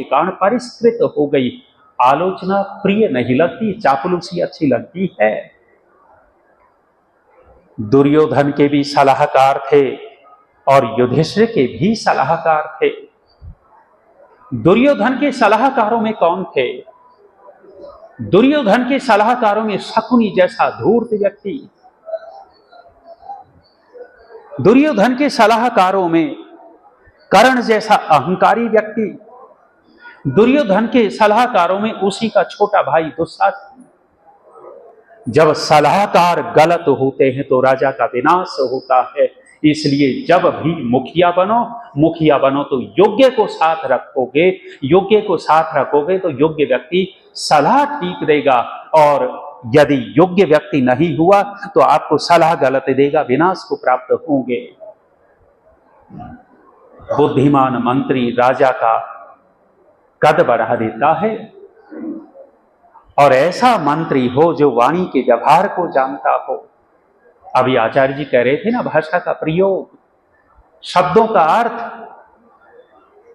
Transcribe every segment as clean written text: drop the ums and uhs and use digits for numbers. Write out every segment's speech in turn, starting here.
कारण परिष्कृत हो गई। आलोचना प्रिय नहीं लगती, चापलूसी अच्छी लगती है। दुर्योधन के भी सलाहकार थे और युधिष्ठिर के भी सलाहकार थे। दुर्योधन के सलाहकारों में कौन थे? दुर्योधन के सलाहकारों में शकुनी जैसा धूर्त व्यक्ति, दुर्योधन के सलाहकारों में कर्ण जैसा अहंकारी व्यक्ति, दुर्योधन के सलाहकारों में उसी का छोटा भाई दुशासन। जब सलाहकार गलत होते हैं तो राजा का विनाश होता है। इसलिए जब भी मुखिया बनो तो योग्य को साथ रखोगे, योग्य को साथ रखोगे तो योग्य व्यक्ति सलाह ठीक देगा, और यदि योग्य व्यक्ति नहीं हुआ तो आपको सलाह गलत देगा, विनाश को प्राप्त होंगे। बुद्धिमान मंत्री राजा का कद बढ़ा देता है, और ऐसा मंत्री हो जो वाणी के व्यवहार को जानता हो। अभी आचार्य जी कह रहे थे ना, भाषा का प्रयोग, शब्दों का अर्थ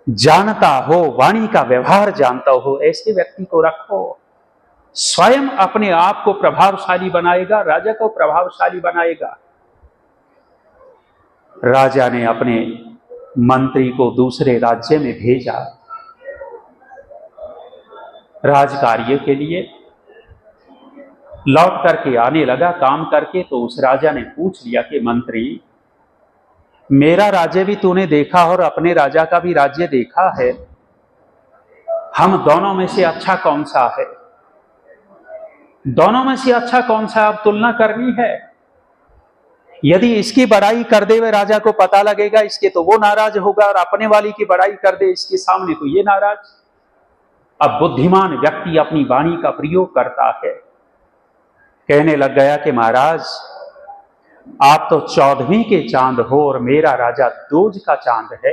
जानता हो, वाणी का व्यवहार जानता हो, ऐसे व्यक्ति को रखो। स्वयं अपने आप को प्रभावशाली बनाएगा, राजा को प्रभावशाली बनाएगा। राजा ने अपने मंत्री को दूसरे राज्य में भेजा राजकार्य के लिए। लौट करके आने लगा काम करके, तो उस राजा ने पूछ लिया कि मंत्री, मेरा राज्य भी तूने देखा और अपने राजा का भी राज्य देखा है, हम दोनों में से अच्छा कौन सा है? दोनों में से अच्छा कौन सा, अब तुलना करनी है। यदि इसकी बड़ाई कर दे वे राजा को पता लगेगा इसके, तो वो नाराज होगा, और अपने वाली की बड़ाई कर दे इसके सामने तो ये नाराज। अब बुद्धिमान व्यक्ति अपनी वाणी का प्रयोग करता है। कहने लग गया कि महाराज, आप तो 14वीं के चांद हो और मेरा राजा दोज का चांद है।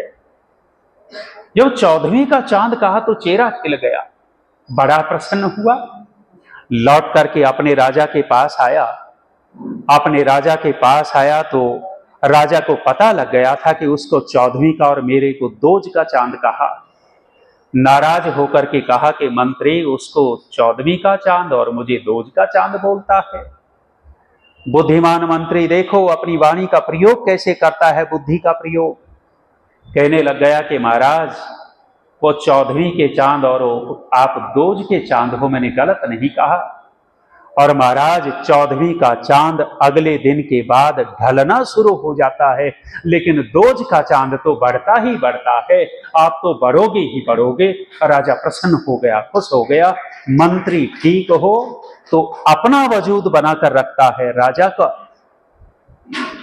जब 14वीं का चांद कहा तो चेहरा खिल गया, बड़ा प्रसन्न हुआ। लौट करके अपने राजा के पास आया। अपने राजा के पास आया तो राजा को पता लग गया था कि उसको 14वीं का और मेरे को दोज का चांद कहा। नाराज होकर के कहा कि मंत्री, उसको 14वीं का चांद और मुझे दोज का चांद बोलता है। बुद्धिमान मंत्री देखो अपनी वाणी का प्रयोग कैसे करता है, बुद्धि का प्रयोग। कहने लग गया कि महाराज, वो 14वीं के चांद और आप दोज के चांद हो, मैंने गलत नहीं कहा। और महाराज, 14वीं का चांद अगले दिन के बाद ढलना शुरू हो जाता है, लेकिन दोज का चांद तो बढ़ता ही बढ़ता है, आप तो बढ़ोगे ही बढ़ोगे। राजा प्रसन्न हो गया, खुश हो गया। मंत्री ठीक हो तो अपना वजूद बनाकर रखता है, राजा का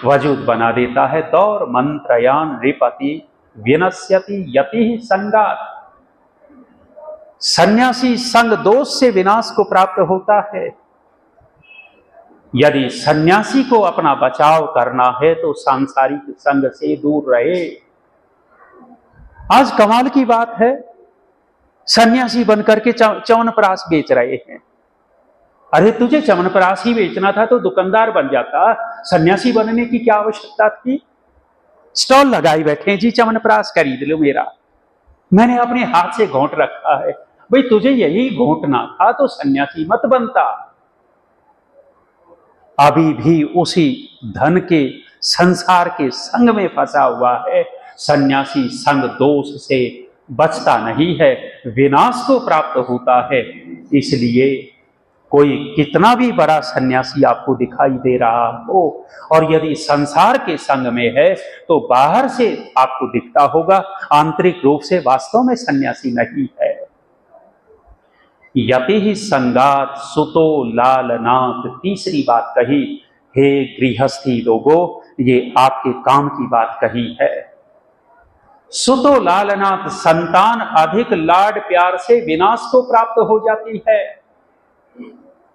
वजूद बना देता है। दौर मंत्रयान रिपति विनश्यति यति संगात। सन्यासी संग दोष से विनाश को प्राप्त होता है। यदि सन्यासी को अपना बचाव करना है तो सांसारिक संग से दूर रहे। आज कमाल की बात है, सन्यासी बनकर के च्यवनप्राश बेच रहे हैं। अरे तुझे च्यवनप्राश ही बेचना था तो दुकानदार बन जाता, सन्यासी बनने की क्या आवश्यकता थी? स्टॉल लगाई बैठे, जी च्यवनप्राश खरीद लो मेरा, मैंने अपने हाथ से घोंट रखा है। भाई तुझे यही घोंटना था तो सन्यासी मत बनता। अभी भी उसी धन के संसार के संग में फंसा हुआ है। सन्यासी संग दोष से बचता नहीं है, विनाश को प्राप्त होता है। इसलिए कोई कितना भी बड़ा सन्यासी आपको दिखाई दे रहा हो, और यदि संसार के संग में है तो बाहर से आपको दिखता होगा, आंतरिक रूप से वास्तव में सन्यासी नहीं है। यति ही संगात सुतो लालनाथ। तीसरी बात कही, हे गृहस्थी लोगों, ये आपके काम की बात कही है। सुतो लालनाथ, संतान अधिक लाड प्यार से विनाश को प्राप्त हो जाती है।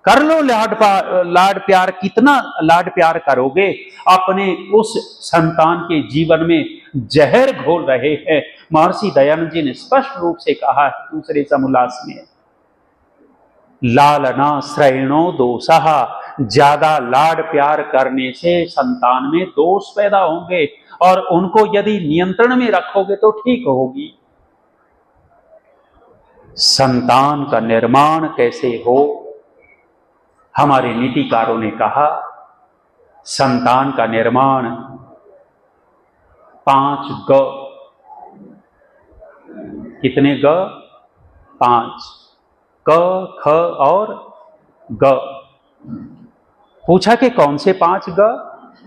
कर लो लाड प्यार, कितना लाड प्यार करोगे, अपने उस संतान के जीवन में जहर घोल रहे हैं। महर्षि दयानंद जी ने स्पष्ट रूप से कहा है दूसरे समुल्लास में, लालना श्रेणो दोषः। ज्यादा लाड प्यार करने से संतान में दोष पैदा होंगे, और उनको यदि नियंत्रण में रखोगे तो ठीक होगी। संतान का निर्माण कैसे हो। हमारे नीतिकारों ने कहा संतान का निर्माण 5 ग। कितने ग? 5। क, ख और ग। पूछा कि कौन से 5 ग?